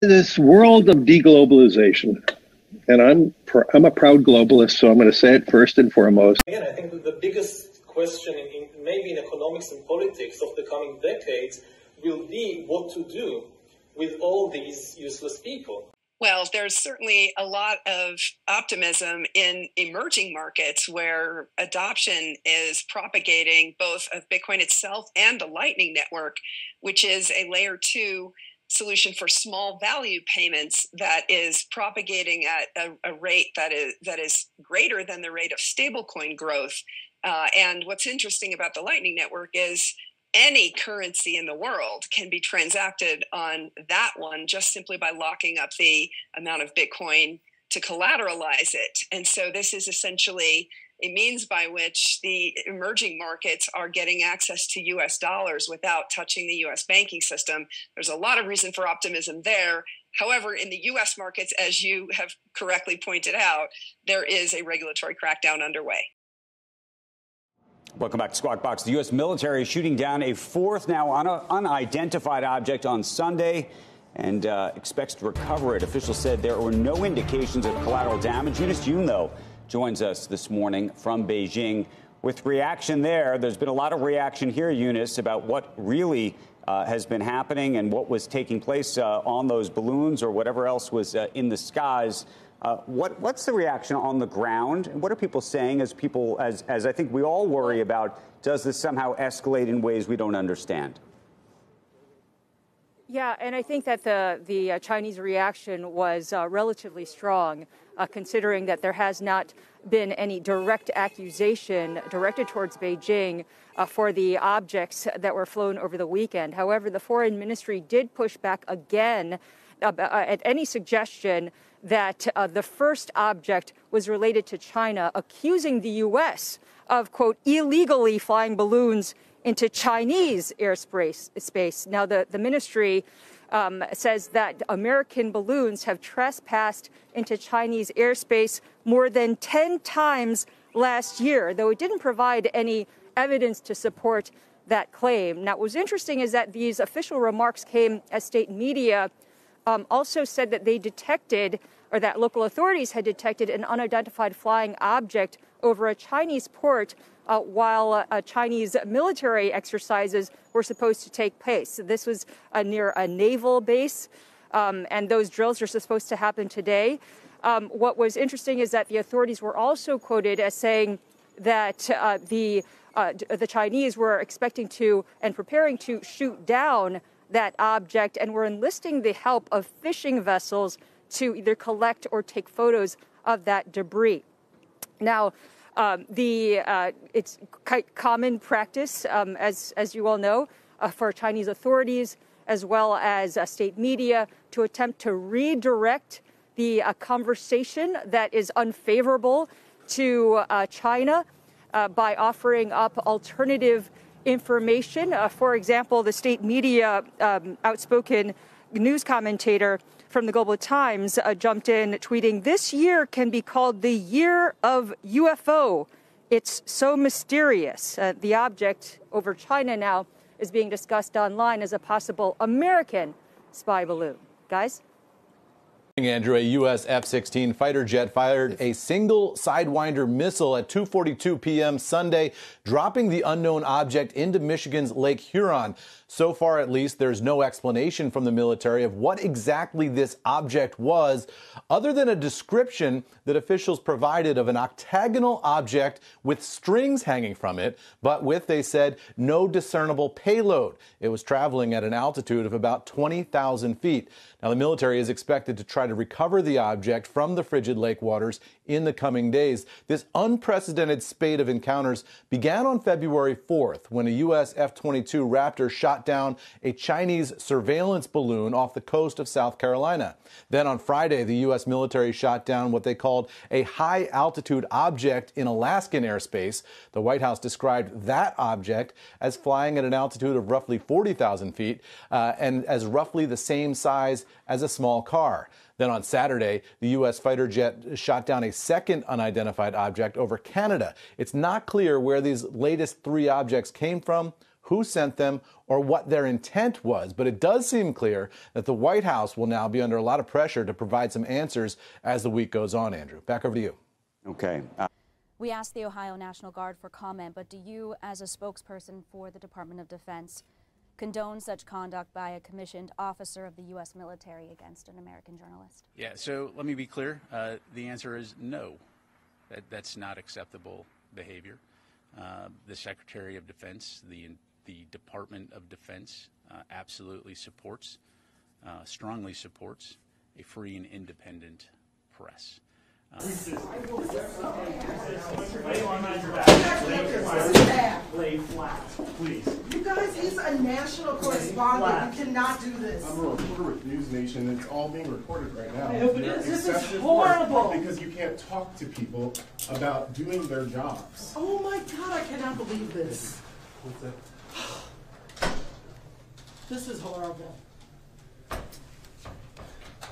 This world of deglobalization, and I'm a proud globalist, so I'm going to say it first and foremost. Again, I think that the biggest question maybe in economics and politics of the coming decades will be what to do with all these useless people. Well, there's certainly a lot of optimism in emerging markets where adoption is propagating both of Bitcoin itself and the Lightning Network, which is a layer 2 solution for small value payments that is propagating at a rate that is greater than the rate of stablecoin growth. And what's interesting about the Lightning Network is any currency in the world can be transacted on that one just simply by locking up the amount of Bitcoin to collateralize it. And so this is essentially a means by which the emerging markets are getting access to US dollars without touching the US banking system. There's a lot of reason for optimism there. However, in the US markets, as you have correctly pointed out, there is a regulatory crackdown underway. Welcome back to Squawk Box. The U.S. military is shooting down a fourth now unidentified object on Sunday and expects to recover it. Officials said there were no indications of collateral damage. Eunice Yoon, though, joins us this morning from Beijing with reaction there. There's been a lot of reaction here, Eunice, about what really has been happening and what was taking place on those balloons or whatever else was in the skies. What's the reaction on the ground? And what are people saying as I think we all worry about, does this somehow escalate in ways we don't understand? Yeah, and I think that the Chinese reaction was relatively strong, considering that there has not been any direct accusation directed towards Beijing for the objects that were flown over the weekend. However, the foreign ministry did push back again at any suggestion that the first object was related to China, accusing the U.S. of, quote, illegally flying balloons into Chinese airspace. Now, the ministry says that American balloons have trespassed into Chinese airspace more than 10 times last year, though it didn't provide any evidence to support that claim. Now, what was interesting is that these official remarks came as state media also said that they detected, or that local authorities had detected, an unidentified flying object over a Chinese port while Chinese military exercises were supposed to take place. So this was near a naval base, and those drills are supposed to happen today. What was interesting is that the authorities were also quoted as saying that the Chinese were expecting to and preparing to shoot down that object and were enlisting the help of fishing vessels to either collect or take photos of that debris. Now, it's common practice, as you all know, for Chinese authorities as well as state media to attempt to redirect the conversation that is unfavorable to China by offering up alternative information. For example, the state media outspoken news commentator from the Global Times jumped in, tweeting, "This year can be called the year of UFO. It's so mysterious." The object over China now is being discussed online as a possible American spy balloon. Guys? Andrew, a U.S. F-16 fighter jet fired a single Sidewinder missile at 2:42 p.m. Sunday, dropping the unknown object into Michigan's Lake Huron. So far, at least, there's no explanation from the military of what exactly this object was, other than a description that officials provided of an octagonal object with strings hanging from it, but with, they said, no discernible payload. It was traveling at an altitude of about 20,000 feet. Now, the military is expected to try to recover the object from the frigid lake waters in the coming days. This unprecedented spate of encounters began on February 4th when a U.S. F-22 Raptor shot down a Chinese surveillance balloon off the coast of South Carolina. Then on Friday, the U.S. military shot down what they called a high-altitude object in Alaskan airspace. The White House described that object as flying at an altitude of roughly 40,000 feet and as roughly the same size as a small car. Then on Saturday, the U.S. fighter jet shot down a second unidentified object over Canada. It's not clear where these latest three objects came from, who sent them or what their intent was. But it does seem clear that the White House will now be under a lot of pressure to provide some answers as the week goes on, Andrew. Back over to you. Okay. We asked the Ohio National Guard for comment, but do you, as a spokesperson for the Department of Defense, condone such conduct by a commissioned officer of the U.S. military against an American journalist? Yeah, so let me be clear. The answer is no. That's not acceptable behavior. The Secretary of Defense, the Department of Defense absolutely supports, strongly supports a free and independent press. Lay flat, please. You guys, he's a national correspondent. You cannot do this. I'm a reporter with News Nation. It's all being recorded right now. No, but this is horrible. Because you can't talk to people about doing their jobs. Oh my God, I cannot believe this. What's that? This is horrible.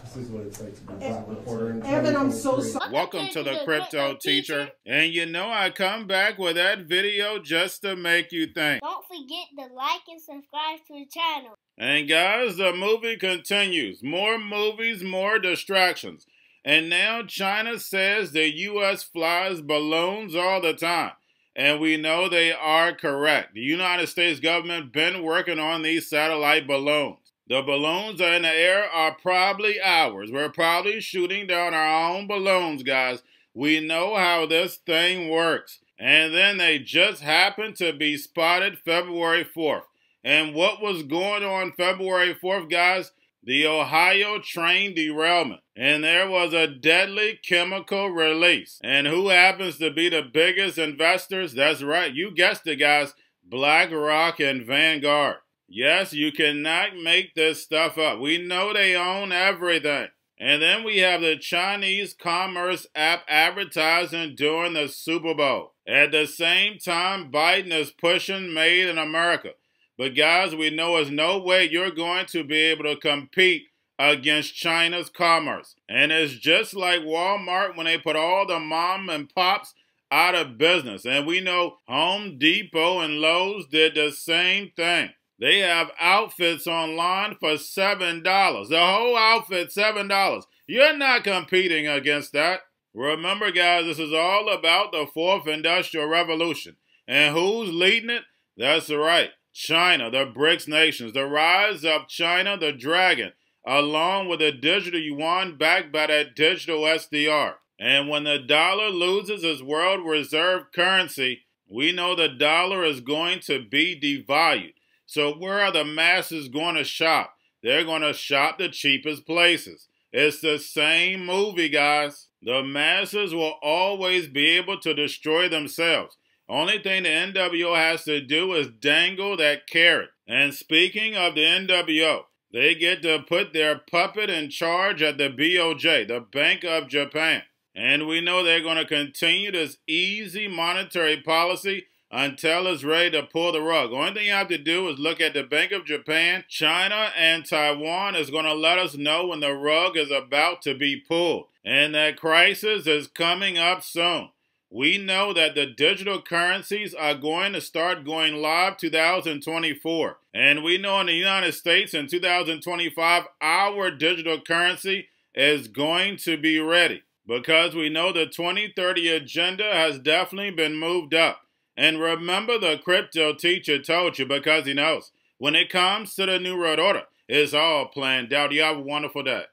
This is what it's like to be a black reporter in Evan, I'm so sorry. Welcome to the Crypto Teacher. And you know I come back with that video just to make you think. Don't forget to like and subscribe to the channel. And guys, the movie continues. More movies, more distractions. And now China says the U.S. flies balloons all the time. And we know they are correct. The United States government been working on these satellite balloons. The balloons are in the air are probably ours. We're probably shooting down our own balloons, guys. We know how this thing works. And then they just happened to be spotted February 4th. And what was going on February 4th, guys? The Ohio train derailment. And there was a deadly chemical release. And who happens to be the biggest investors? That's right, you guessed it, guys. BlackRock and Vanguard. Yes, you cannot make this stuff up. We know they own everything. And then we have the Chinese commerce app advertising during the Super Bowl. At the same time, Biden is pushing Made in America. But guys, we know there's no way you're going to be able to compete against China's commerce. And it's just like Walmart when they put all the mom and pops out of business. And we know Home Depot and Lowe's did the same thing. They have outfits online for $7. The whole outfit, $7. You're not competing against that. Remember, guys, this is all about the fourth industrial revolution. And who's leading it? That's right, China, the BRICS nations, the rise of China, the dragon, along with the digital yuan backed by that digital SDR. And when the dollar loses its world reserve currency, we know the dollar is going to be devalued. So where are the masses going to shop? They're going to shop the cheapest places. It's the same movie, guys. The masses will always be able to destroy themselves. Only thing the NWO has to do is dangle that carrot. And speaking of the NWO, they get to put their puppet in charge at the BOJ, the Bank of Japan. And we know they're going to continue this easy monetary policy until it's ready to pull the rug. Only thing you have to do is look at the Bank of Japan. China and Taiwan is going to let us know when the rug is about to be pulled. And that crisis is coming up soon. We know that the digital currencies are going to start going live 2024. And we know in the United States in 2025, our digital currency is going to be ready. Because we know the 2030 agenda has definitely been moved up. And remember, the Crypto Teacher told you because he knows. When it comes to the New World Order, it's all planned out. You have a wonderful day.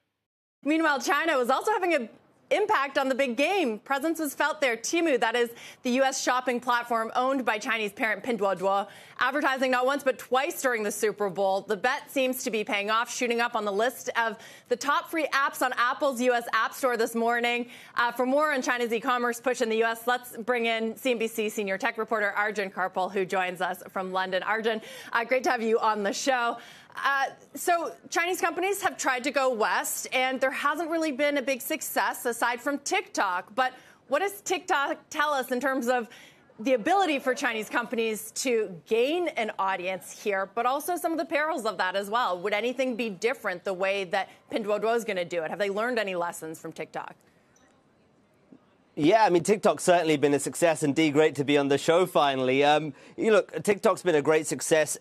Meanwhile, China was also having an impact on the big game. Presence was felt there. Temu, that is the U.S. shopping platform owned by Chinese parent Pinduoduo, advertising not once but twice during the Super Bowl. The bet seems to be paying off, shooting up on the list of the top free apps on Apple's U.S. App Store this morning. For more on China's e-commerce push in the U.S., let's bring in CNBC senior tech reporter Arjun Karpal, who joins us from London. Arjun, great to have you on the show. So Chinese companies have tried to go west, and there hasn't really been a big success aside from TikTok. But what does TikTok tell us in terms of the ability for Chinese companies to gain an audience here, but also some of the perils of that as well? Would anything be different the way that Pinduoduo is going to do it? Have they learned any lessons from TikTok? Yeah, I mean, TikTok's certainly been a success, and Dee, great to be on the show finally. Look, TikTok's been a great success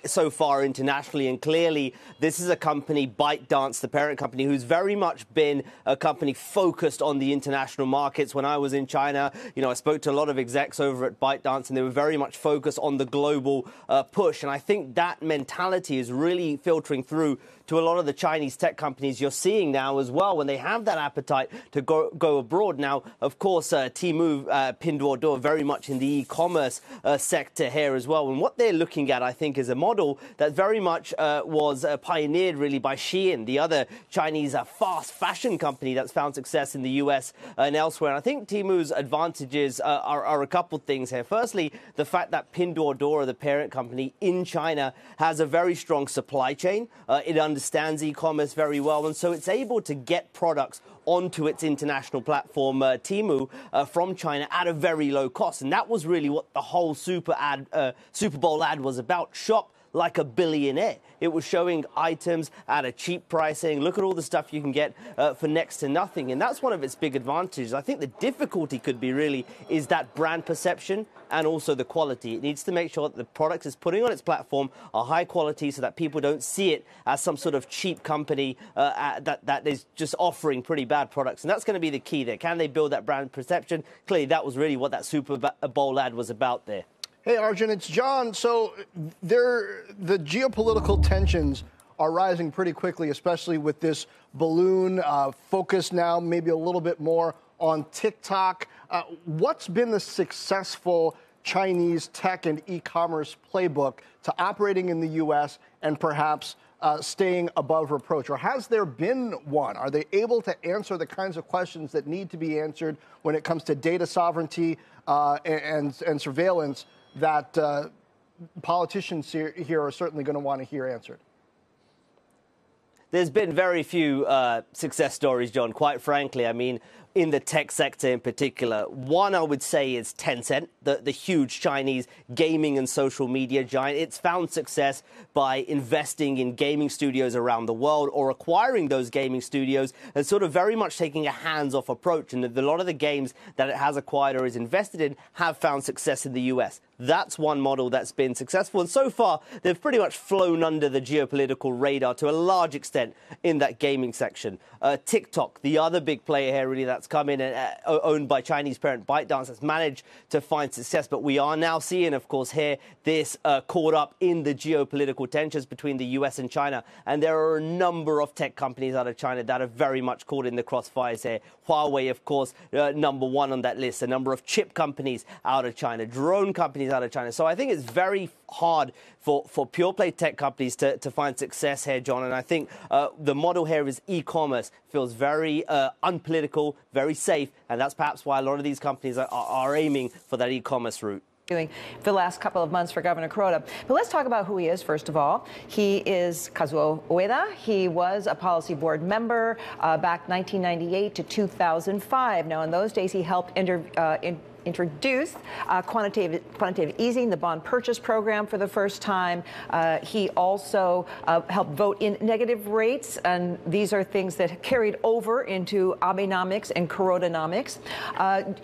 so far internationally, and clearly this is a company, ByteDance, the parent company, who's very much been a company focused on the international markets. When I was in China, I spoke to a lot of execs over at ByteDance, and they were very much focused on the global push. And I think that mentality is really filtering through to a lot of the Chinese tech companies you're seeing now as well, when they have that appetite to go abroad. Now, of course, Temu, Pinduoduo, very much in the e-commerce sector here as well. And what they're looking at, I think, is a model that very much was pioneered really by Shein, the other Chinese fast fashion company that's found success in the US and elsewhere. And I think Temu's advantages are a couple things here. Firstly, the fact that Pinduoduo, the parent company in China, has a very strong supply chain. It understands e-commerce very well, and so it's able to get products onto its international platform, Temu, from China at a very low cost. And that was really what the whole Super Bowl ad was about. Shop like a billionaire. It was showing items at a cheap pricing. Look at all the stuff you can get for next to nothing. And that's one of its big advantages. I think the difficulty could be really is that brand perception and also the quality. It needs to make sure that the products it's putting on its platform are high quality so that people don't see it as some sort of cheap company that is just offering pretty bad products. And that's going to be the key there. Can they build that brand perception? Clearly, that was really what that Super Bowl ad was about there. Hey, Arjun, it's John. So the geopolitical tensions are rising pretty quickly, especially with this balloon focus now maybe a little bit more on TikTok. What's been the successful Chinese tech and e-commerce playbook to operating in the U.S. and perhaps staying above reproach? Or has there been one? Are they able to answer the kinds of questions that need to be answered when it comes to data sovereignty and surveillance that politicians here are certainly going to want to hear answered? There's been very few success stories, John, quite frankly. I mean, in the tech sector in particular. One, I would say, is Tencent, the huge Chinese gaming and social media giant. It's found success by investing in gaming studios around the world or acquiring those gaming studios and sort of very much taking a hands-off approach. And a lot of the games that it has acquired or is invested in have found success in the US. That's one model that's been successful. And so far, they've pretty much flown under the geopolitical radar to a large extent in that gaming section. TikTok, the other big player here, really, that's come in and owned by Chinese parent ByteDance, has managed to find success. But we are now seeing, of course, here this caught up in the geopolitical tensions between the US and China. And there are a number of tech companies out of China that are very much caught in the crossfires here. Huawei, of course, number one on that list. A number of chip companies out of China, drone companies out of China. So I think it's very hard for pure play tech companies to find success here, John. And I think the model here is e-commerce. Feels very unpolitical, very safe. And that's perhaps why a lot of these companies are aiming for that e-commerce route. Doing for the last couple of months for Governor Kuroda. But let's talk about who he is, first of all. He is Kazuo Ueda. He was a policy board member back 1998 to 2005. Now, in those days, he helped introduced quantitative easing, the bond purchase program for the first time. He also helped vote in negative rates, and these are things that carried over into Abenomics and Kurodanomics.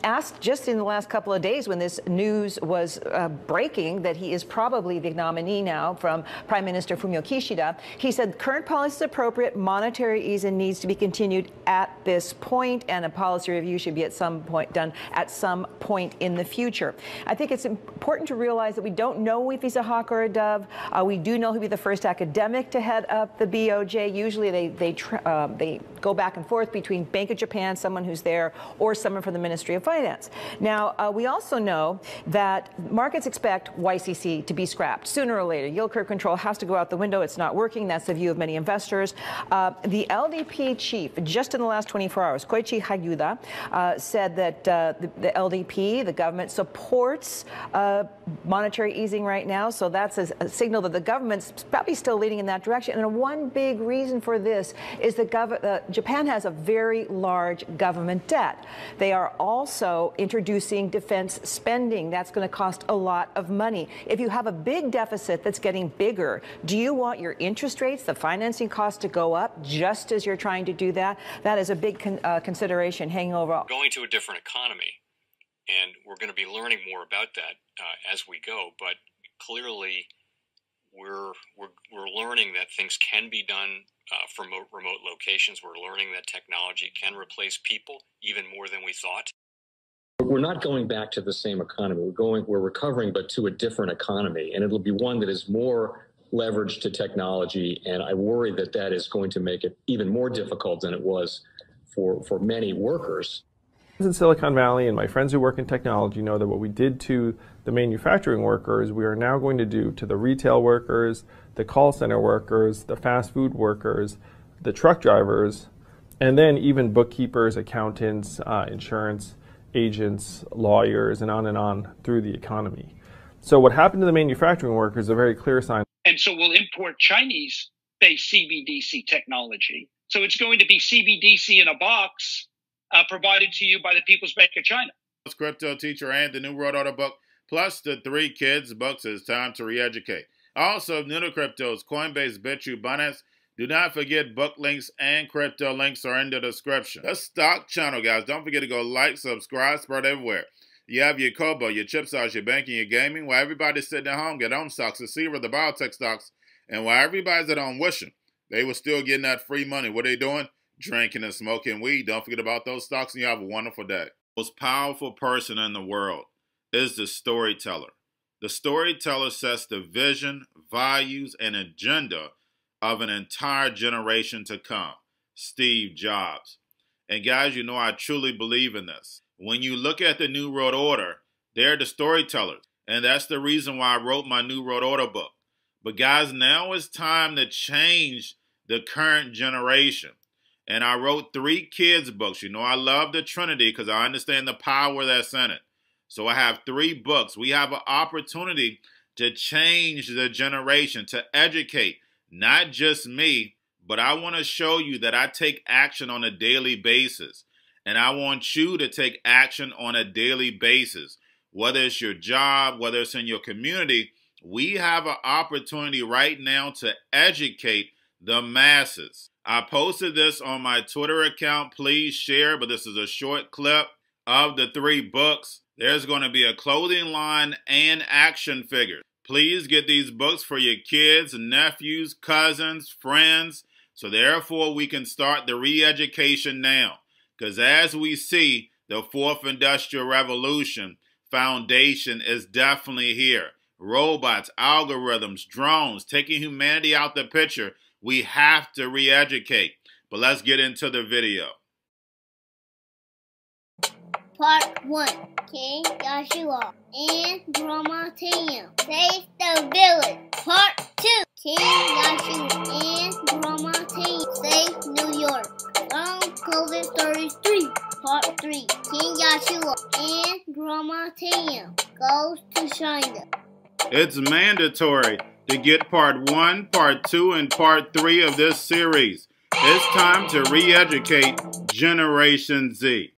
Asked just in the last couple of days when this news was breaking that he is probably the nominee now from Prime Minister Fumio Kishida, he said current policy is appropriate, monetary easing needs to be continued at this point, and a policy review should be at some point done at some point in the future. I think it's important to realize that we don't know if he's a hawk or a dove. We do know he'll be the first academic to head up the BOJ. Usually they go back and forth between Bank of Japan, someone who's there, or someone from the Ministry of Finance. Now, we also know that markets expect YCC to be scrapped sooner or later. Yield curve control has to go out the window. It's not working. That's the view of many investors. The LDP chief, just in the last 24 hours, Koichi Hagyuda, said that the LDP key. The government supports monetary easing right now, so that's a signal that the government's probably still leading in that direction. And one big reason for this is that Japan has a very large government debt. They are also introducing defense spending. That's going to cost a lot of money. If you have a big deficit that's getting bigger, do you want your interest rates, the financing costs, to go up just as you're trying to do that? That is a big consideration hanging over. Going to a different economy, and we're going to be learning more about that as we go. But clearly, we're learning that things can be done from remote locations. We're learning that technology can replace people even more than we thought. We're not going back to the same economy. We're recovering, but to a different economy, and it'll be one that is more leveraged to technology. And I worry that that is going to make it even more difficult than it was for many workers. In Silicon Valley, and my friends who work in technology know that what we did to the manufacturing workers, we are now going to do to the retail workers, the call center workers, the fast food workers, the truck drivers, and then even bookkeepers, accountants, insurance agents, lawyers, and on through the economy. So what happened to the manufacturing workers is a very clear sign. And so we'll import Chinese-based CBDC technology. So it's going to be CBDC in a box provided to you by the People's Bank of China. It's Cryptoteacher and the New World Order book, plus the 3 kids books. It's time to re-educate. Also, new to cryptos, Coinbase, Bitrue, Binance. Do not forget book links and crypto links are in the description. The stock channel, guys. Don't forget to go like, subscribe, spread everywhere. You have your Kobo, your chip stocks, your banking, your gaming. While everybody's sitting at home, get home stocks, the Seaver, the biotech stocks. And while everybody's at home wishing they were still getting that free money, what are they doing? Drinking and smoking weed. Don't forget about those stocks, and you have a wonderful day. The most powerful person in the world is the storyteller. The storyteller sets the vision, values, and agenda of an entire generation to come. Steve Jobs. And guys, you know I truly believe in this. When you look at the New World Order, they're the storytellers. And that's the reason why I wrote my New World Order book. But guys, now it's time to change the current generation. And I wrote 3 kids books. You know I love the Trinity because I understand the power that's in it. So I have 3 books. We have an opportunity to change the generation, to educate, not just me, but I want to show you that I take action on a daily basis. And I want you to take action on a daily basis. Whether it's your job, whether it's in your community, we have an opportunity right now to educate the masses. I posted this on my Twitter account. Please share, but this is a short clip of the 3 books. There's going to be a clothing line and action figures. Please get these books for your kids, nephews, cousins, friends, so therefore we can start the re-education now. Because as we see, the 4th Industrial Revolution foundation is definitely here. Robots, algorithms, drones, taking humanity out the picture. We have to re-educate. But let's get into the video. Part 1. King Joshua and Grandma Tam save the village. Part 2. King Joshua and Grandma Tam save New York from COVID-33. Part 3. King Joshua and Grandma Tam goes to China. It's mandatory to get part 1, part 2, and part 3 of this series. It's time to re-educate Generation Z.